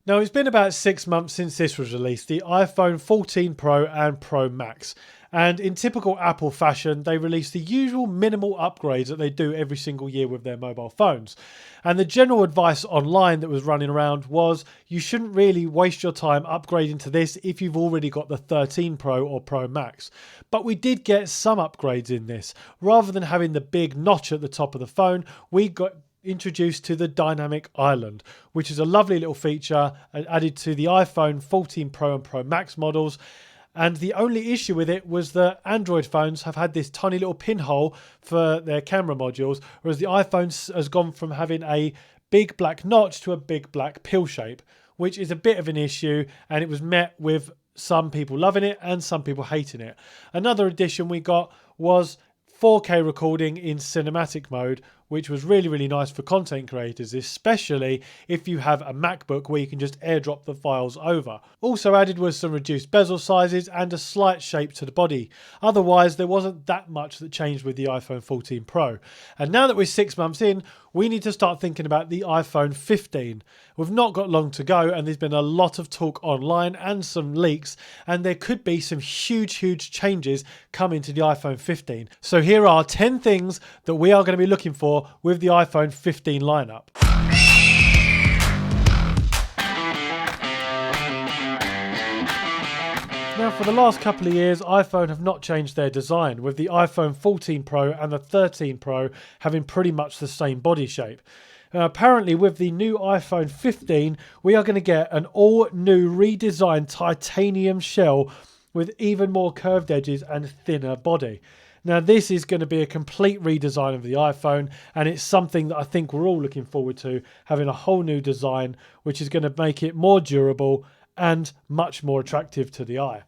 Now, it's been about 6 months since this was released, the iPhone 14 Pro and Pro Max. And in typical Apple fashion, they release the usual minimal upgrades that they do every single year with their mobile phones. And the general advice online that was running around was you shouldn't really waste your time upgrading to this if you've already got the 13 Pro or Pro Max. But we did get some upgrades in this. Rather than having the big notch at the top of the phone, we got introduced to the dynamic island, which is a lovely little feature added to the iPhone 14 Pro and Pro Max models. And the only issue with it was that Android phones have had this tiny little pinhole for their camera modules, whereas the iPhone has gone from having a big black notch to a big black pill shape, which is a bit of an issue, and it was met with some people loving it and some people hating it. Another addition we got was 4K recording in cinematic mode, which was really, really nice for content creators, especially if you have a MacBook where you can just airdrop the files over. Also added was some reduced bezel sizes and a slight shape to the body. Otherwise, there wasn't that much that changed with the iPhone 14 Pro. And now that we're 6 months in, we need to start thinking about the iPhone 15. We've not got long to go, and there's been a lot of talk online and some leaks, and there could be some huge changes coming to the iPhone 15. So here are 10 things that we are going to be looking for with the iPhone 15 lineup. Now, for the last couple of years, iPhone have not changed their design, with the iPhone 14 Pro and the 13 Pro having pretty much the same body shape. Apparently, with the new iPhone 15, we are going to get an all-new redesigned titanium shell with even more curved edges and thinner body. Now, this is going to be a complete redesign of the iPhone, and it's something that I think we're all looking forward to, having a whole new design, which is going to make it more durable and much more attractive to the eye.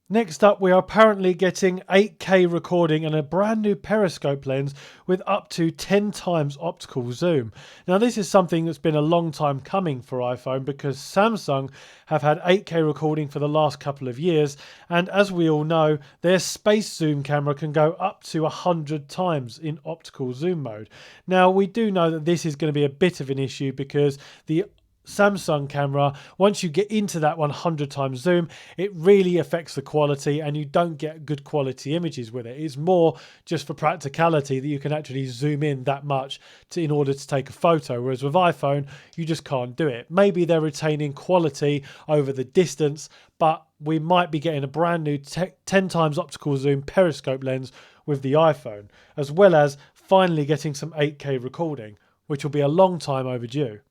Next up, we are apparently getting 8K recording and a brand new periscope lens with up to 10 times optical zoom. Now, this is something that's been a long time coming for iPhone because Samsung have had 8K recording for the last couple of years, and as we all know, their space zoom camera can go up to 100 times in optical zoom mode. Now, we do know that this is going to be a bit of an issue because the Samsung camera, once you get into that 100 times zoom, it really affects the quality and you don't get good quality images with it. It's more just for practicality that you can actually zoom in that much in order to take a photo, whereas with iPhone you just can't do it. Maybe they're retaining quality over the distance, but we might be getting a brand new 10 times optical zoom periscope lens with the iPhone, as well as finally getting some 8K recording, which will be a long time overdue.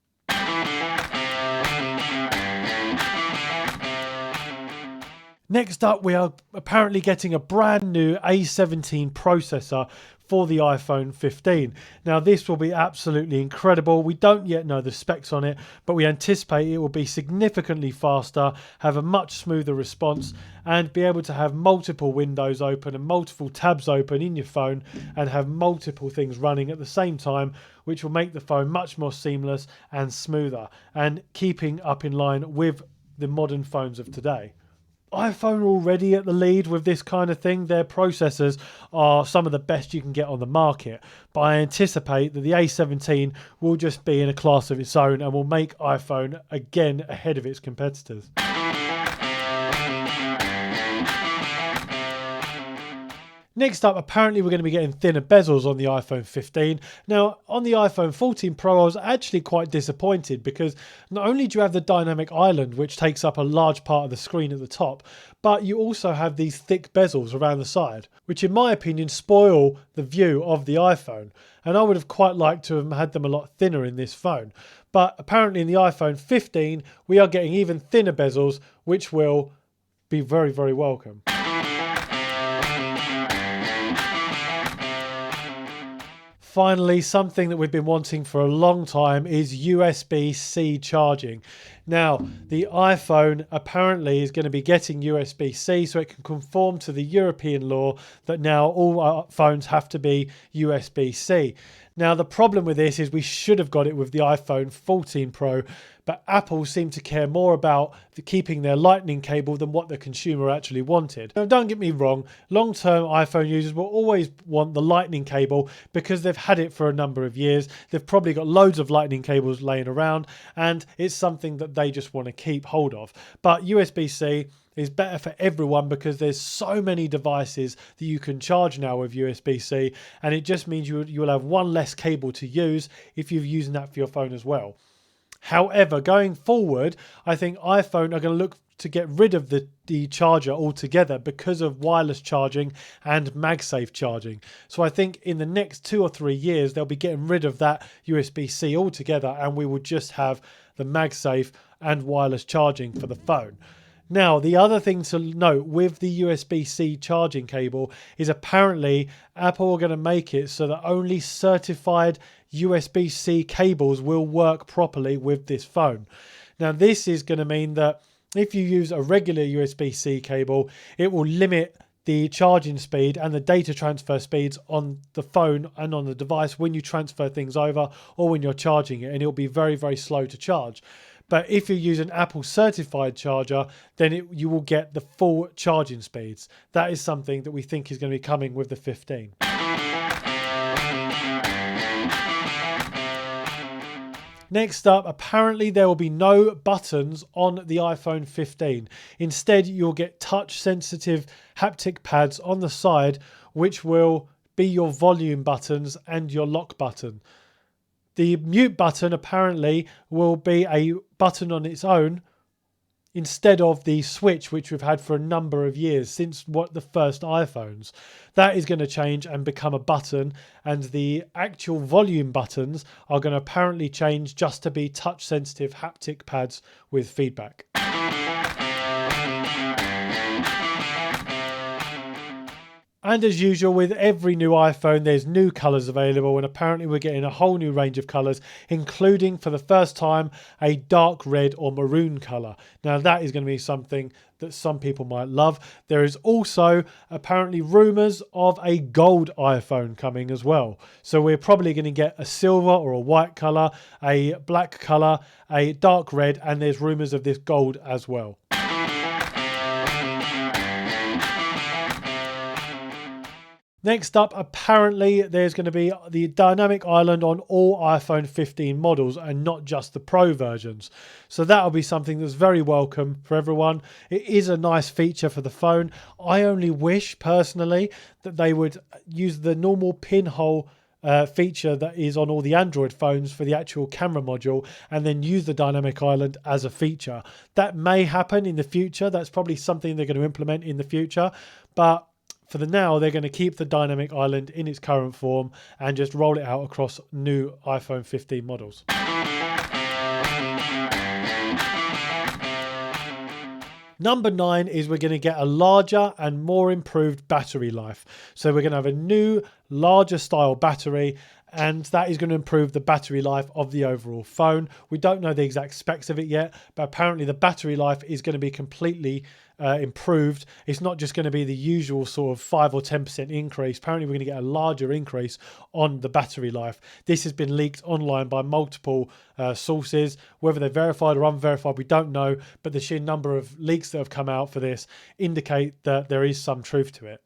Next up, we are apparently getting a brand new A17 processor for the iPhone 15. Now, this will be absolutely incredible. We don't yet know the specs on it, but we anticipate it will be significantly faster, have a much smoother response, and be able to have multiple windows open and multiple tabs open in your phone and have multiple things running at the same time, which will make the phone much more seamless and smoother and keeping up in line with the modern phones of today. iPhone are already at the lead with this kind of thing. Their processors are some of the best you can get on the market, but I anticipate that the A17 will just be in a class of its own and will make iPhone again ahead of its competitors. Next up, apparently we're going to be getting thinner bezels on the iPhone 15. Now, on the iPhone 14 Pro, I was actually quite disappointed because not only do you have the dynamic island, which takes up a large part of the screen at the top, but you also have these thick bezels around the side, which in my opinion spoil the view of the iPhone. And I would have quite liked to have had them a lot thinner in this phone. But apparently in the iPhone 15, we are getting even thinner bezels, which will be very, very welcome. Finally, something that we've been wanting for a long time is USB-C charging. Now, the iPhone apparently is going to be getting USB-C, so it can conform to the European law that now all phones have to be USB-C. Now, the problem with this is we should have got it with the iPhone 14 Pro, but Apple seemed to care more about keeping their lightning cable than what the consumer actually wanted. Now, don't get me wrong, long-term iPhone users will always want the lightning cable because they've had it for a number of years. They've probably got loads of lightning cables laying around, and it's something that they just want to keep hold of. But USB-C is better for everyone because there's so many devices that you can charge now with USB-C, and it just means you'll have one less cable to use if you're using that for your phone as well. However, going forward, I think iPhone are going to look to get rid of the charger altogether because of wireless charging and MagSafe charging. So I think in the next 2 or 3 years, they'll be getting rid of that USB-C altogether, and we will just have the MagSafe and wireless charging for the phone. Now, the other thing to note with the USB-C charging cable is apparently Apple are going to make it so that only certified USB-C cables will work properly with this phone. Now, this is going to mean that if you use a regular USB-C cable, it will limit the charging speed and the data transfer speeds on the phone and on the device when you transfer things over or when you're charging it, and it'll be very, very slow to charge. But if you use an Apple certified charger, then you will get the full charging speeds. That is something that we think is going to be coming with the 15. Next up, apparently there will be no buttons on the iPhone 15. Instead, you'll get touch-sensitive haptic pads on the side, which will be your volume buttons and your lock button. The mute button apparently will be a button on its own instead of the switch, which we've had for a number of years since the first iPhones. That is going to change and become a button, and the actual volume buttons are going to apparently change just to be touch sensitive haptic pads with feedback. And as usual with every new iPhone, there's new colours available, and apparently we're getting a whole new range of colours, including for the first time a dark red or maroon colour. Now that is going to be something that some people might love. There is also apparently rumours of a gold iPhone coming as well. So we're probably going to get a silver or a white colour, a black colour, a dark red, and there's rumours of this gold as well. Next up, apparently there's going to be the dynamic island on all iPhone 15 models and not just the Pro versions. So that'll be something that's very welcome for everyone. It is a nice feature for the phone. I only wish personally that they would use the normal pinhole feature that is on all the Android phones for the actual camera module, and then use the dynamic island as a feature. That may happen in the future. That's probably something they're going to implement in the future. But for the now, they're going to keep the dynamic island in its current form and just roll it out across new iPhone 15 models. Number 9 is we're going to get a larger and more improved battery life. So we're going to have a new, larger style battery, and that is going to improve the battery life of the overall phone. We don't know the exact specs of it yet, but apparently the battery life is going to be completely improved. It's not just going to be the usual sort of 5 or 10% increase. Apparently we're going to get a larger increase on the battery life. This has been leaked online by multiple sources. Whether they're verified or unverified, we don't know, but the sheer number of leaks that have come out for this indicate that there is some truth to it.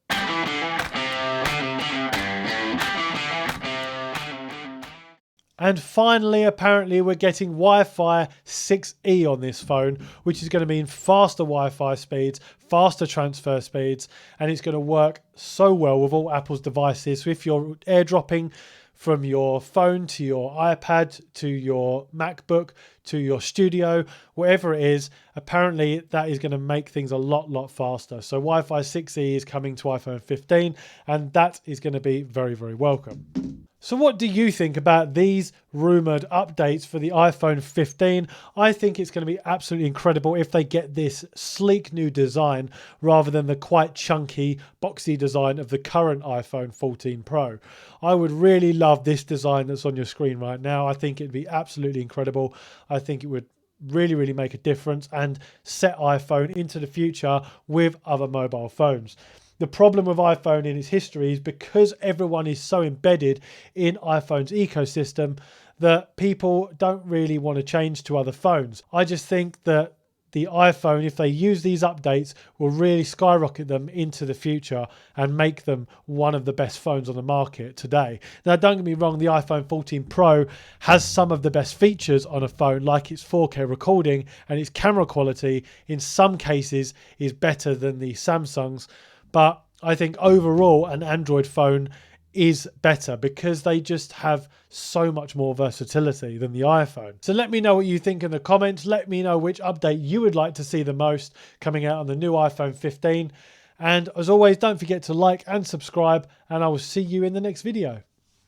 And finally, apparently, we're getting Wi-Fi 6E on this phone, which is going to mean faster Wi-Fi speeds, faster transfer speeds, and it's going to work so well with all Apple's devices. So if you're airdropping from your phone to your iPad to your MacBook to your studio, whatever it is, apparently that is going to make things a lot faster. So Wi-Fi 6E is coming to iPhone 15, and that is going to be very, very welcome. So what do you think about these rumoured updates for the iPhone 15? I think it's going to be absolutely incredible if they get this sleek new design rather than the quite chunky, boxy design of the current iPhone 14 Pro. I would really love this design that's on your screen right now. I think it'd be absolutely incredible. I think it would really make a difference and set iPhone into the future with other mobile phones. The problem with iPhone in its history is because everyone is so embedded in iPhone's ecosystem that people don't really want to change to other phones. I just think that the iPhone, if they use these updates, will really skyrocket them into the future and make them one of the best phones on the market today. Now, don't get me wrong, the iPhone 14 Pro has some of the best features on a phone, like its 4K recording, and its camera quality in some cases is better than the Samsung's. But I think overall an Android phone is better because they just have so much more versatility than the iPhone. So let me know what you think in the comments. Let me know which update you would like to see the most coming out on the new iPhone 15. And as always, don't forget to like and subscribe, and I will see you in the next video.